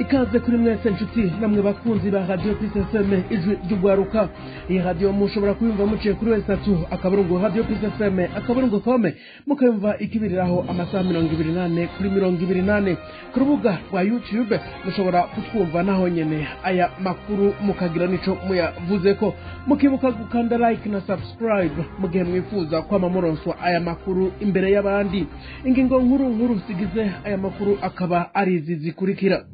ikaze kuri mwese nshuti namwe bakunzi ba Radio PSFM ijwi ry'ugwaruka. Iyi radio mushobora kuyumva muciye kuri wesatu akaburungu Radio PSFM akaburungu kome mukayumva ikibiriraho amasaha 28 kuri 28 ku rubuga rwa YouTube mushobora kutwumva naho nyene aya makuru mukagira nico muyavuze ko mukibuka gukanda like na subscribe mugihe mwifuza kwama muronswa aya makuru imbere y'abandi. Ingingo nkuru sigize aya makuru akaba ari izi zikurikira.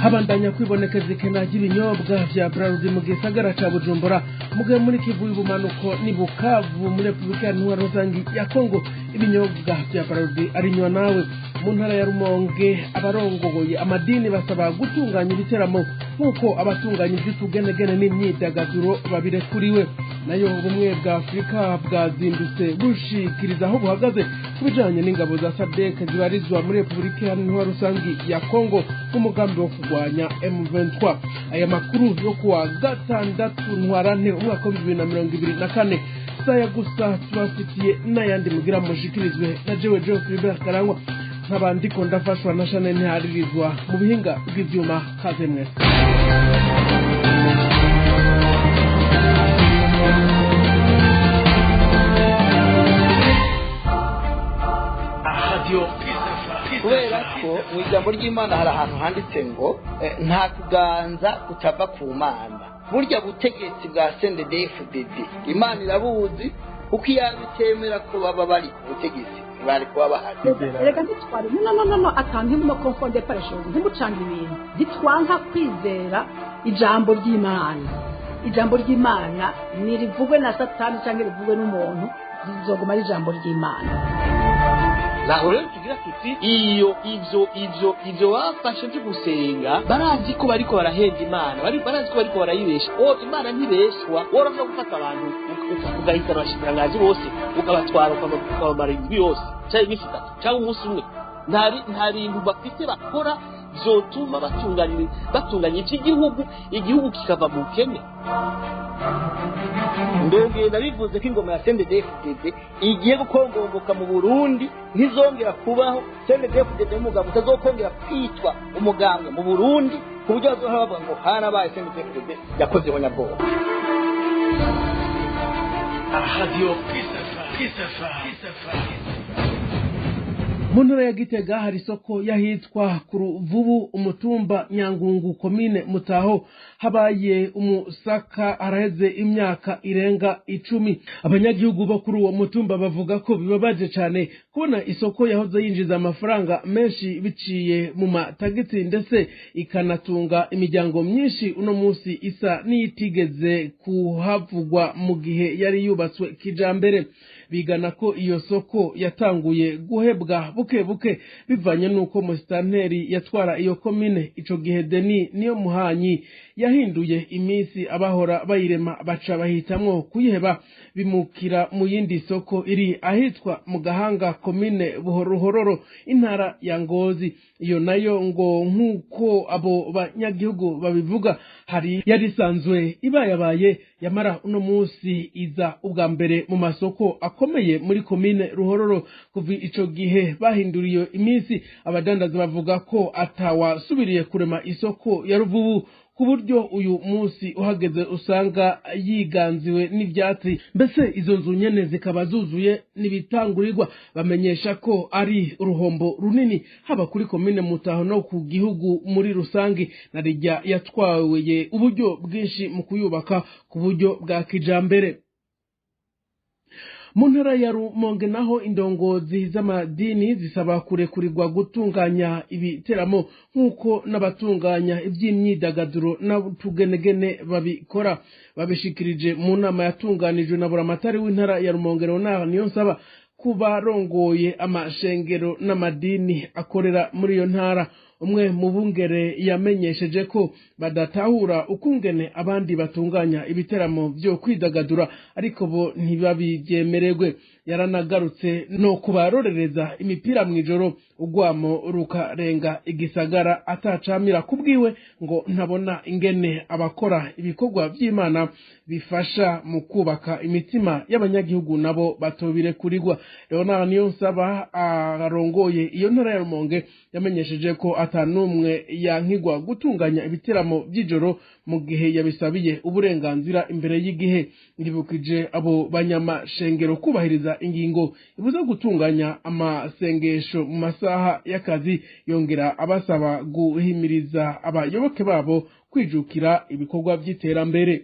Habandanya kwibonekeza ikena ry'ibinyobwa vya Braludi mu gisagara ca Bujumbura mugihe muri Kivu y'ubumanuko ni Bukavu muri Republika Rusangi ya Kongo ibinyobwa vya Braludi arinywa nawe. Mu ntara ya Rumonge abarongoye amadini basaba gutunganya ibiteramo nkuko abatunganya ivy'utugenegene n'imyidagaduro babirekuriwe. Nayo ubumwe bwa Afrika bwazindutse bushikiriza aho buhagaze kubijanye n'ingabo za SADC zibarizwa muri Republika Rusangi ya Kongo umugambi wo kugwanya M23. Aya makuru yo kuwa gatandatu ntwarante umwaka wa 2024 saya gusa tubafitiye n'ayandi mugira mushikirizwe na jewe Geoffrey Karangwa nk'abandi ko ndafashwa na Chanel ntiharirizwa mu bihinga bw'ivyuma kaze mwese. kubera ko mu ijambo ry'Imana hari ahantu handitse ngo nta kuganza kutava ku Mana. Burya butegetsi bwa CNDD-FDD Imana irabuzi uko yabitemera ko baba bari ku butegetsi bari kuba bahari. Reka ntitware no akantu mu confondre par chose ntimucanga ibintu gitwanka kwizera ijambo ry'Imana. Ijambo ry'Imana nirivugwe na Satani cyangwa rivugwe n'umuntu zizoguma ari ijambo ry'Imana. Naho rero tugira tuti ivyo bafashe byo gusenga barazi ko bariko barahenda Imana barazi ko bariko barayibesha. Imana ntibeshwa woravyo gufata abantu ukagahita abashikirangazi bose ukabatwara ukabamara indwi yose cyangwa iminsi itatu cyangwa umunsi umwe. Nta bintu bafite bakora vyotuma batunganya igihugu kikava mu kene. Ndongera bivuze ko ingoma ya CNDD-FDD igiye gukongomboka mu Burundi ntizongera kubaho. CNDD-FDD umugabo utazokongera kwitwa umugambwe mu Burundi ku buryo bazohora bavuga ngo harabaye CNDD-FDD yakozeho nyabwoba. Radio PSFM. Mu ntara ya Gitega hari isoko yahitwa ku Ruvubu umutumba Nyangungu komine Mutaho habaye umusaka araheze imyaka irenga 10. Abanyagihugu bo kuri uwo mutumba bavuga ko bibabaje cyane kubona isoko yahoze yinjiza amafaranga menshi biciye mu matagiti ndetse ikanatunga imiryango myinshi uno munsi isa niyitigeze kuhavugwa mu gihe yari yubatswe kijambere. Bigana ko iyo soko yatanguye guhebwa buke bivanye nuko musitanteri yatwara iyo komine ico gihe Deni niyo muhanyi yahinduye imisi abahora bayirema baca bahitamwo kuyiheba bimukira mu yindi soko iri ahitwa mu Gahanga komine Buhororo intara ya Ngozi. Iyo nayo ngo nkuko abo banyagihugu babivuga hari yarisanzwe ibayabaye yamara uno munsi iza ubwa mbere mu masoko akomeye muri komine Ruhororo. Kuva ico gihe bahinduriye imisi abadandaza bavuga ko atawasubiriye kurema isoko ya Ruvubu ku buryo uyu munsi uhageze usanga yiganziwe n'ivyatsi. Mbese izo nzu nyene zikaba zuzuye nibitangurirwa. Bamenyesha ko ari uruhombo runini haba kuri komine Mutaho no ku gihugu muri rusangi. Narijya yatwaye uburyo bwinshi mu kuyubaka ku buryo bwa kijambere. Mu ntara ya Rumonge naho indongozi z'amadini zisaba kurekurirwa gutunganya ibiteramo nkuko n'abatunganya ivy'imyidagaduro n'utugenegene babikora. Babishikirije mu nama yatunganijwe na buramatari w'intara ya Rumonge niyo nsaba kubarongoye amashengero n'amadini akorera muri iyo ntara. Umwe mu bungere yamenyesheje ko badatahura ukungene abandi batunganya ibiteramo byo kwidagadura ariko bo ntibabyemererwe. yaranagarutse no kubarorereza imipira mw'ijoro ugwamo rukarenga igisagara atacamira kubwiwe ngo ntabona ingene abakora ibikorwa vy'Imana bifasha mu kubaka imitima y'abanyagihugu nabo batobirekurigwa. Leonard Niyonsaba arongoye iyo ntara ya Rumonge yamenyesheje ko atanumwe yankigwa gutunganya ibiteramo vy'ijoro mu gihe yabisabiye uburenganzira imbere y'igihe. Ngibukije abo banyamashengero kubahiriza ingingo ibuza gutunganya amasengesho mu masaha y'akazi, yongera abasaba guhimiriza abayoboke babo kwijukira ibikorwa vy'iterambere.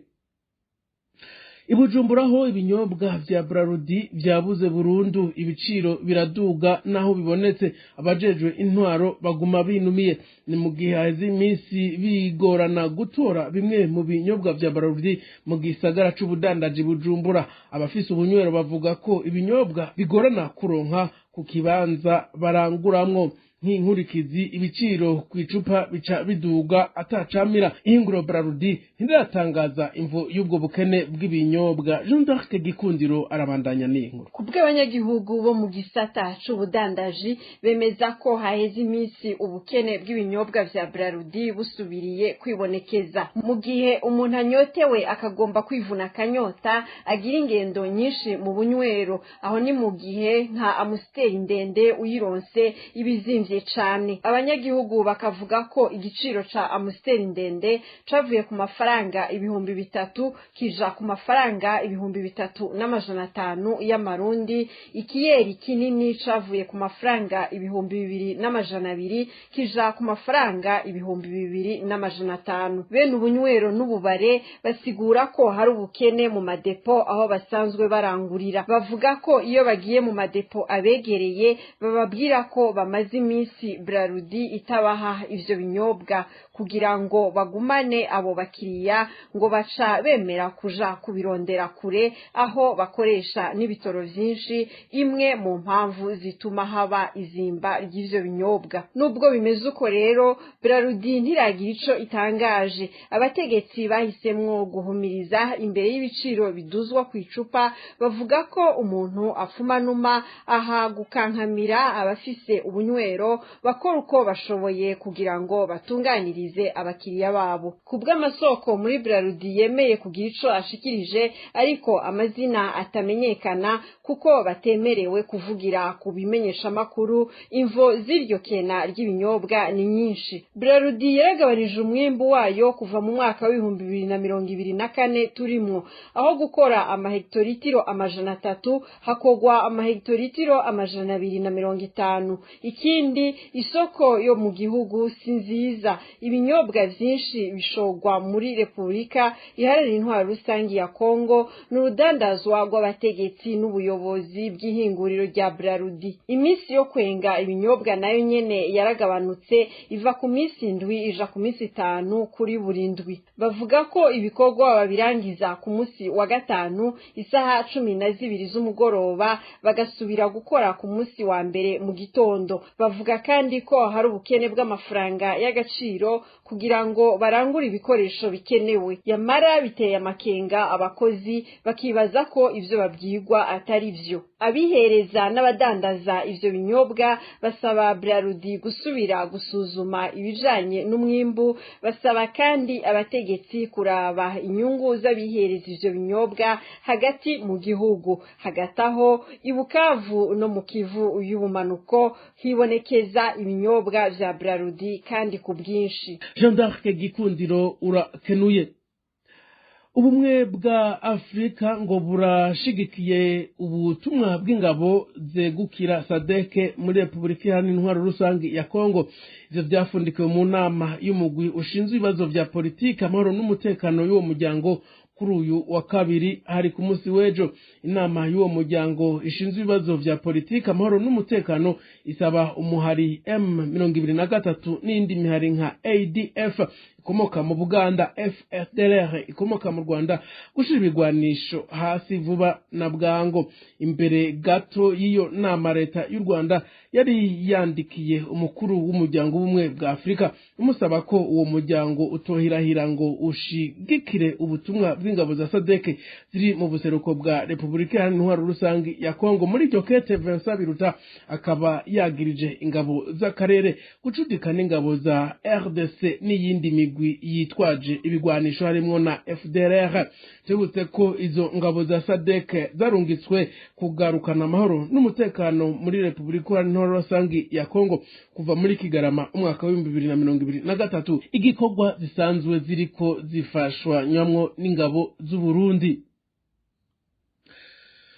Ibujumbura ho ibinyobwa vya Brarudi vyabuze burundu, ibiciro biraduga naho bibonetse abajejwe intwaro baguma binumiye. Ni mu gihe haheze iminsi bigorana gutora bimwe mu binyobwa vya Brarudi mu gisagara c'ubudandaji Bujumbura. Abafise ubunywero bavuga ko ibinyobwa bigorana kuronka ku kibanza baranguramwo. Nk'inkurikizi ibiciro kw'icupa bica biduga atacamira. Ihinguro Brarudi ntiratangaza imvo y'ubwo bukene bw'ibinyobwa. Jean d'Arc Gikundiro arabandanya n'inkuru. Kubw'abanyagihugu bo mu gisata c'ubudandaji bemeza ko haheze iminsi ubukene bw'ibinyobwa vya Brarudi busubiriye kwibonekeza. Mu gihe umuntu anyotewe akagomba kwivuna akanyota agira ingendo nyinshi mu bunywero, aho ni mu gihe nka Amstel ndende uyironse ibizimvye cane. Abanyagihugu bakavuga ko igiciro ca Amstel ndende cavuye ku mafaranga 3,000 kija ku mafaranga 3,500 y'amarundi. Ikiyeri kinini cavuye ku mafaranga 2,200 kija ku mafaranga 2,500. Bene ubunywero n'ububare basigura ko hari ubukene mu madepo aho basanzwe barangurira. Bavuga ko iyo bagiye mu madepo abegereye bababwira ko bamaze iminsi Brarudi itabaha ivyo binyobwa kugira ngo bagumane abo bakiriya, ngo baca bemera kuja kubirondera kure aho bakoresha n'ibitoro vyinshi, imwe mu mpamvu zituma haba izimba ry'ivyo binyobwa. Nubwo bimeze uko rero, Brarudi ntiragira ico itangaje. Abategetsi bahisemwo guhumiriza imbere y'ibiciro biduzwa kw'icupa, bavuga ko umuntu afumanuma aha gukankamira abafise ubunywero bakora uko bashoboye kugira ngo batunganirize abakiriya babo. Kubw'amasoko muri Brarudi yemeye kugira ico ashikirije, ariko amazina atamenyekana kuko batemerewe kuvugira ku bimenyesha makuru. Imvo z'iryo kena ry'ibinyobwa ni nyinshi. Brarudi yaragabanije umwimbu wayo kuva mu mwaka wa 2024 turimwo, aho gukora amahektoritiro 300 hakogwa amahektoritiro 250. Ikindi, isoko yo mu gihugu si nziza. Ibinyobwa vyinshi bishogwa muri Republika Iharanira Intwaro Rusangi ya Kongo n'urudandazwa rw'abategetsi n'ubuyobozi bw'ihinguriro rya Brarudi. Imisi yo kwenga ibinyobwa nayo nyene yaragabanutse, iva ku minsi 7 ija ku minsi 5 kuri buri ndwi. Bavuga ko ibikorwa babirangiza ku munsi wa gatanu isaha 12 z'umugoroba, bagasubira gukora ku munsi wa mbere mu gitondo. Bavuga kandi ko hari ubukene bw'amafaranga y'agaciro kugira ngo barangure ibikoresho bikenewe. Yamara biteye amakenga abakozi, bakibaza ko ivyo babyigwa atari vyo. Abihereza n'abadandaza ivyo binyobwa basaba Brarudi gusubira gusuzuma ibijanye n'umwimbu. Basaba kandi abategetsi kuraba inyungu z'abihereza ivyo binyobwa hagati mu gihugu. Hagataho Ibukavu no mu Kivu y'ubumanuko hibonekeza ibinyobwa vya Brarudi kandi ku bwinshi. Jean d'Arc Gikundiro urakenuye. Ubumwe bwa Afrika ngo burashigikiye ubutumwa bw'ingabo zegukira SADC muri Republika Iharanira Intwaro Rusangi ya Kongo. Ivyo vyafundikiwe mu nama y'umugwi ushinzwe ibibazo vya politiki, amahoro n'umutekano y'uwo muryango kuri uyu wa kabiri hari ku munsi w'ejo. Inama y'uwo muryango ishinzwe ibibazo vya politiki, amahoro n'umutekano isaba umuhari M23 n'indi mihari nka ADF ikomoka mu Buganda, FDLR ikomoka mu Rwanda gushira ibigwanisho hasi vuba na bwango. Imbere gato y'iyo nama leta y'u Rwanda yari yandikiye umukuru w'umuryango w'ubumwe bwa Afrika umusaba ko uwo muryango utohirahira ngo ushigikire ubutumwa z'ingabo za sadeke ziri mu buseruko bwa repubulika iharanira intwaro rusangi ya kongo. muri iryo kete Vincent Biruta akaba yagirije ingabo z'akarere gucudika n'ingabo za RDC n'iyindi migwi yitwaje ibigwanisho harimwo na FDLR. Tebutse ko izo ngabo za sadeke zarungitswe kugarukana amahoro n'umutekano muri repubulika iharanira intwaro rusangi ya kongo kuva muri Kigarama umwaka wa 2023, igikorwa zisanzwe ziriko zifashwa nyamwo n'ingabo z'u Burundi.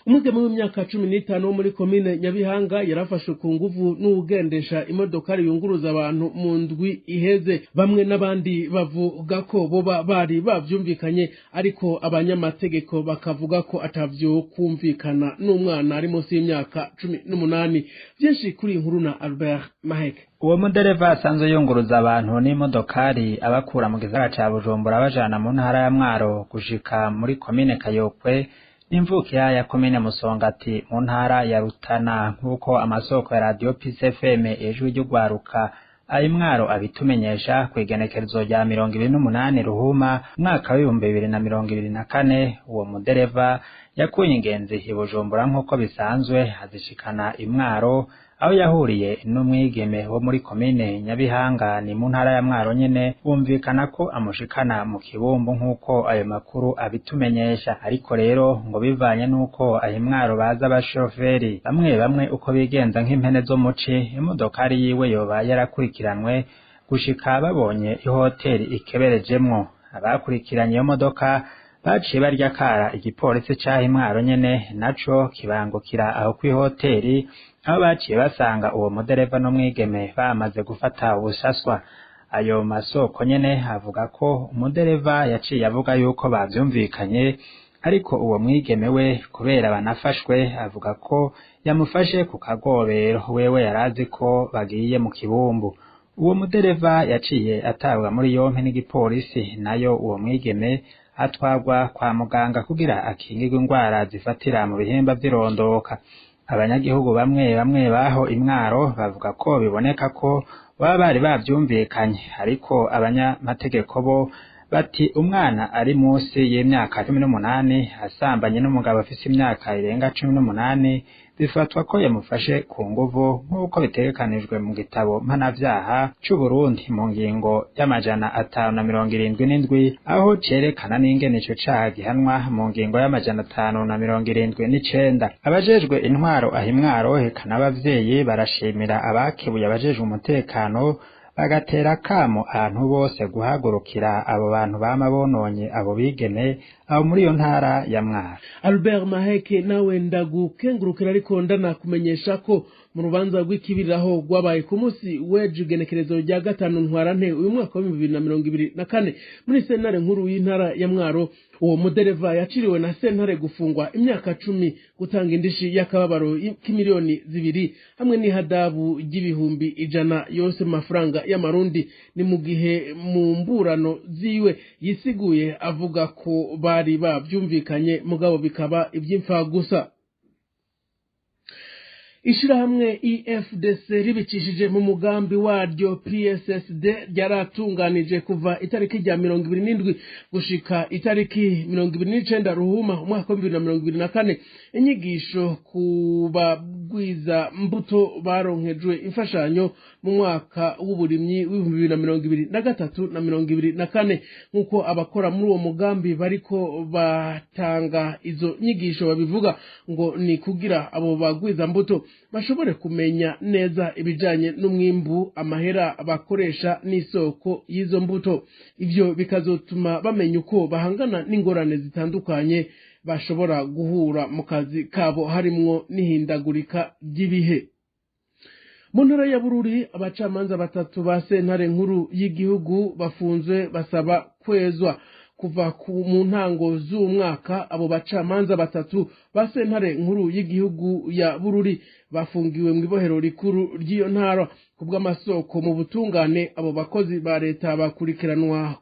Umugeme w'imyaka 15 wo muri komine Nyabihanga yarafashwe ku nguvu n'ugendesha imodokari yunguruza abantu mu ndwi iheze. Bamwe n'abandi bavuga ko boba bari bavyumvikanye, ariko abanyamategeko bakavuga ko atavyo kumvikana n'umwana ari munsi y'imyaka 18. Byinshi kuri inkuru na Albert Maheke. Uwo mudereva asanzwe yunguruza abantu n'imodokari abakura mu gisagara ca Bujumbura bajana mu ntara ya Mwaro gushika muri komine Kayokwe n'imvukira ya komine Musongati mu ntara ya Rutana, nk'uko amasoko ya Radio Peace FM ijwi ry'ugwaruka ayi Mwaro abitumenyesha kwigenekerezo rya 28 Ruhuma mwaka wa 2024. Uwo mudereva yakuye ingenzi i Bujumbura nk'uko bisanzwe azishikana i Mwaro, aho yahuriye n'umwigeme wo muri komine Nyabihanga ni mu ntara ya Mwaro nyene. Bumvikana ko amushikana mu Kibumbu nk'uko ayo makuru abitumenyesha, ariko rero ngo bivanye n'uko ayi Mwaro baza abashoferi bamwe uko bigenza nk'impene zo muci, imodokari yiwe yoba yarakurikiranwe gushika babonye ihoteli ikeberejemwo. Abakurikiranye iyo modoka baciye barya kara igipolisi cyahi Mwaro nyene, naco kibangukira aho kw'ihoteli, aho baciye basanga uwo mudereva n'umwigeme bamaze gufata ubusaswa. Ayo masoko nyene avuga ko umudereva yaciye avuga yuko bavyumvikanye, ariko uwo mwigeme we kubera banafashwe avuga ko yamufashe ku kagobero, wewe yarazi ko bagiye mu Kibumbu. Uwo mudereva yaciye atabwa muri yompi n'igipolisi, nayo uwo mwigeme atwagwa kwa muganga kugira akingirwe indwara zifatira mu bihimba vy'irondoka. Abanyagihugu bamwe baho i Mwaro bavuga ko biboneka ko baba bari bavyumvikanye, ariko abanyamategeko bo bati umwana ari munsi y'imyaka 18 asambanye n'umugabo afise imyaka irenga 18 bifatwa ko yamufashe ku nguvu, nk'uko bitegekanijwe mu gitabo mpanavyaha c'u Burundi mu ngingo y'amajana 577, aho cerekana n'ingene ico caha gihanwa mu ngingo y'amajana 579. Abajejwe intwaro ahi Mwaro eka n'abavyeyi barashimira abakebuye abajejwe umutekano, bagatera kamo abantu bose guhagurukira abo bantu bama bononye abo bigeme aho muri iyo ntara ya Mwaro. Albert Maheke nawe ndagukengurukira, ariko ndanakumenyesha ko mu rubanza rw'ikibiriraho rwabaye ku munsi w'ejo igenekerezo rya 5 Ntwarante uyu mwaka wa 2024 muri sentare nkuru y'intara ya Mwaro, uwo mudereva yaciriwe na sentare gufungwa imyaka 10, gutanga indishi y'akababaro k'imiliyoni 2 hamwe n'ihadabu ry'ibihumbi 100 yose mafaranga y'amarundi. Ni mu gihe mu mburano ziwe yisiguye avuga ko bari bavyumvikanye, mugabo bikaba ivy'imfa gusa. Ishirahamwe EFDC ribicishije mu mugambi waryo PSSD ryaratunganije kuva itariki rya 27 gushika itariki 29 Ruhuma umwaka wa 2024 inyigisho ku bagwiza mbuto baronkejwe imfashanyo mu mwaka w'uburimyi w'2023 na 2024, nk'uko abakora muri uwo mugambi bariko batanga izo nyigisho babivuga ngo ni kugira abo bagwiza mbuto bashobore kumenya neza ibijanye n'umwimbu, amahera bakoresha n'isoko y'izo mbuto. Ivyo bikazotuma bamenya uko bahangana n'ingorane zitandukanye bashobora guhura mu kazi kabo, harimwo n'ihindagurika ry'ibihe. Mu ntara ya Bururi abacamanza 3 ba sentare nkuru y'igihugu bafunzwe basaba kwezwa. Kuva mu ntango z'umwaka abo bacamanza 3 ba sentare nkuru y'igihugu ya Bururi bafungiwe mu ibohero rikuru ry'iyo ntara. Kubw'amasoko mu butungane, abo bakozi ba leta bakurikiranwa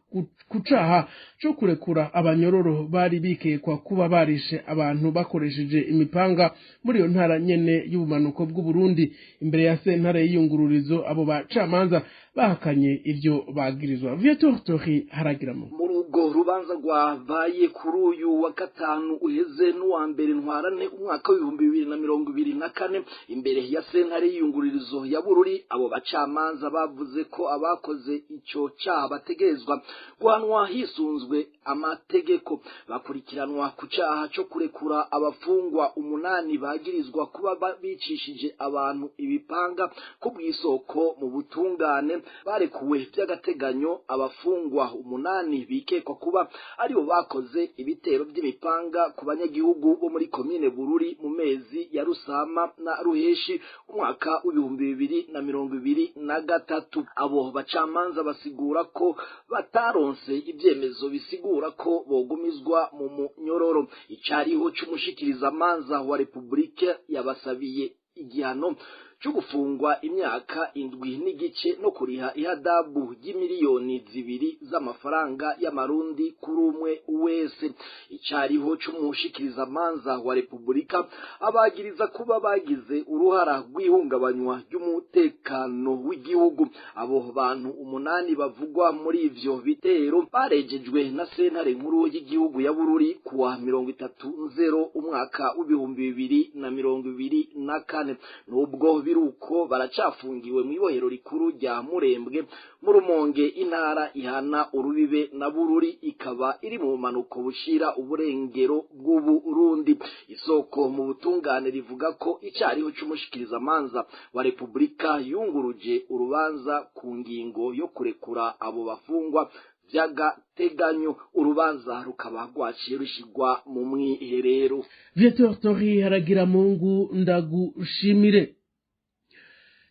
kucaha cyo kurekura abanyororo bari bikekwa kuba barishe abantu bakoresheje imipanga muri iyo ntara nyene y'ubumanuko bw'u Burundi. Imbere ya sentare y'iyungururizo abo bacamanza bahakanye ivyo bagirizwa. Viator Tori haragiramo muri urwo rubanza rwabaye kuri uyu wa gatanu uheze n'uwa mbere ntwarane umwaka w'2024 imbere ya sentare y'iyungururizo ya Bururi. Abo bacamanza bavuze ko abakoze ico cyaha bategerezwa guhanwa hisunzwe amategeko. Bakurikiranwa ku cyaha cyo kurekura abafungwa 8 bagirizwa kuba bicishije abantu ibipanga ku bw'isoko mu butungane. Barekuwe by'agateganyo abafungwa 8 bikekwa kuba aribo bakoze ibitero by'imipanga ku banyagihugu bo muri komine Bururi mu mezi ya Rusama na Ruheshi umwaka w'2023. Abo bacamanza basigura ko bataronse ibyemezo bisigura ko bogumizwa mu munyororo. Icariho c'umushikiriza manza wa Republika yabasabiye igihano cyo gufungwa imyaka 7 n'igice no kuriha ihadabu y'imiliyoni 2 z'amafaranga y'amarundi kuri umwe wese. Icariho c'umushikiriza manza wa Republika abagiriza kuba bagize uruhara rw'ihungabanywa ry'umutekano w'igihugu. Abo bantu 8 bavugwa muri ivyo bitero barejejwe na sentare nkuru y'igihugu ya Bururi kuwa 30/0 umwaka w'2024. Nubwo biruko baracafungiwe mu ibohero rikuru rya Murembwe mu Rumonge, intara ihana urubibe na Bururi, ikaba iri mu manuko bushira uburengero bw'Uburundi. Isoko mu butungane rivuga ko icariho c'umushikiriza manza wa Republika yunguruje urubanza ku ngingo yo kurekura abo bafungwa vy'agateganyo. Urubanza rukaba rwaciye rushigwa mu mwiherero. Viateur Tori haragira Mungu ndagushimire.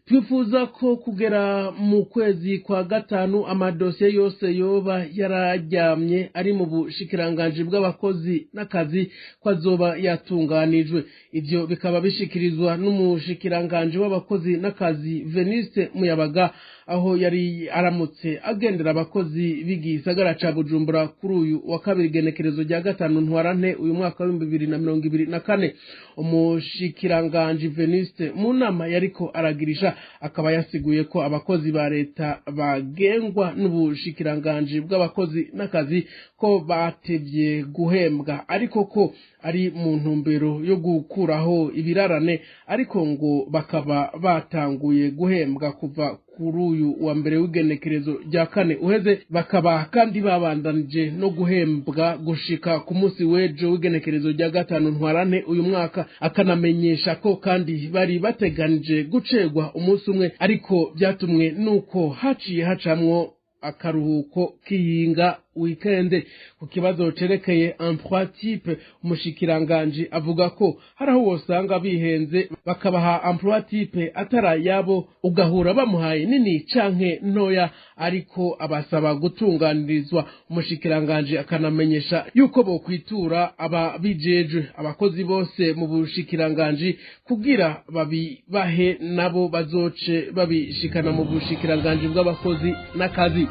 Twifuza ko kugera mu kwezi kwa gatanu amadosiye yose yoba yarajyamye ari mu bushikiranganje bw'abakozi n'akazi kwazoba yatunganijwe. Ivyo bikaba bishikirizwa n'umushikiranganje w'abakozi n'akazi Veniste Muyabaga aho yari aramutse agendera abakozi b'igisagara ca Bujumbura kuri uyu wa kabiri genekerezo rya gatanu ntwarante uyu mwaka wa 2024. Umushikiranganje Veniste mu nama yariko aragirisha akaba yasiguye ko abakozi ba leta bagengwa n'ubushikiranganje bw'abakozi n'akazi ko batevye guhembwa, ariko ko ari mu ntumbero yo gukuraho ibirarane, ariko ngo bakaba batanguye guhembwa kuva kuri uyu wa mbere w'igenekerezo rya 4 uheze. Bakaba kandi babandanije no guhembwa gushika ku munsi w'ejo w'igenekerezo rya 5 ntwarante uyu mwaka. Akanamenyesha ko kandi bari bateganije gucegwa umunsi umwe, ariko byatumwe nuko haciye hacamwo akaruhuko kiyinga weekend. Ku kibazo cerekeye emploi type, umushikiranganje avuga ko haraho wosanga bihenze bakabaha emploi type atara yabo, ugahura bamuhaye nini canke ntoya, ariko abasaba gutunganirizwa. Umushikiranganje akanamenyesha yuko bo kwitura ababijeje abakozi bose mu bushikiranganje kugira babibahe nabo bazoce babishikana mu bushikiranganje bw'abakozi n'akazi.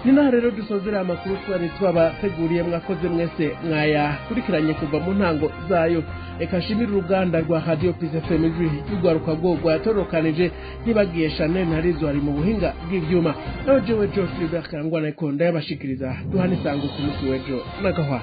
Nina rero dusozera amakuru twari twabateguriye. Mwakoze mwese mwayakurikiranye kuva mu ntango zayo. Eka shimira uruganda rwa Radio Peace FM y'ugwaruka rwo rwatorokanije, ntibagiye Chanel Harizo ari mu buhinga bw'ivyuma. Naho jewe Geoffrey Berkangwa na Konda yabashikiriza duhane sango ku munsi w'ejo n'agahwa.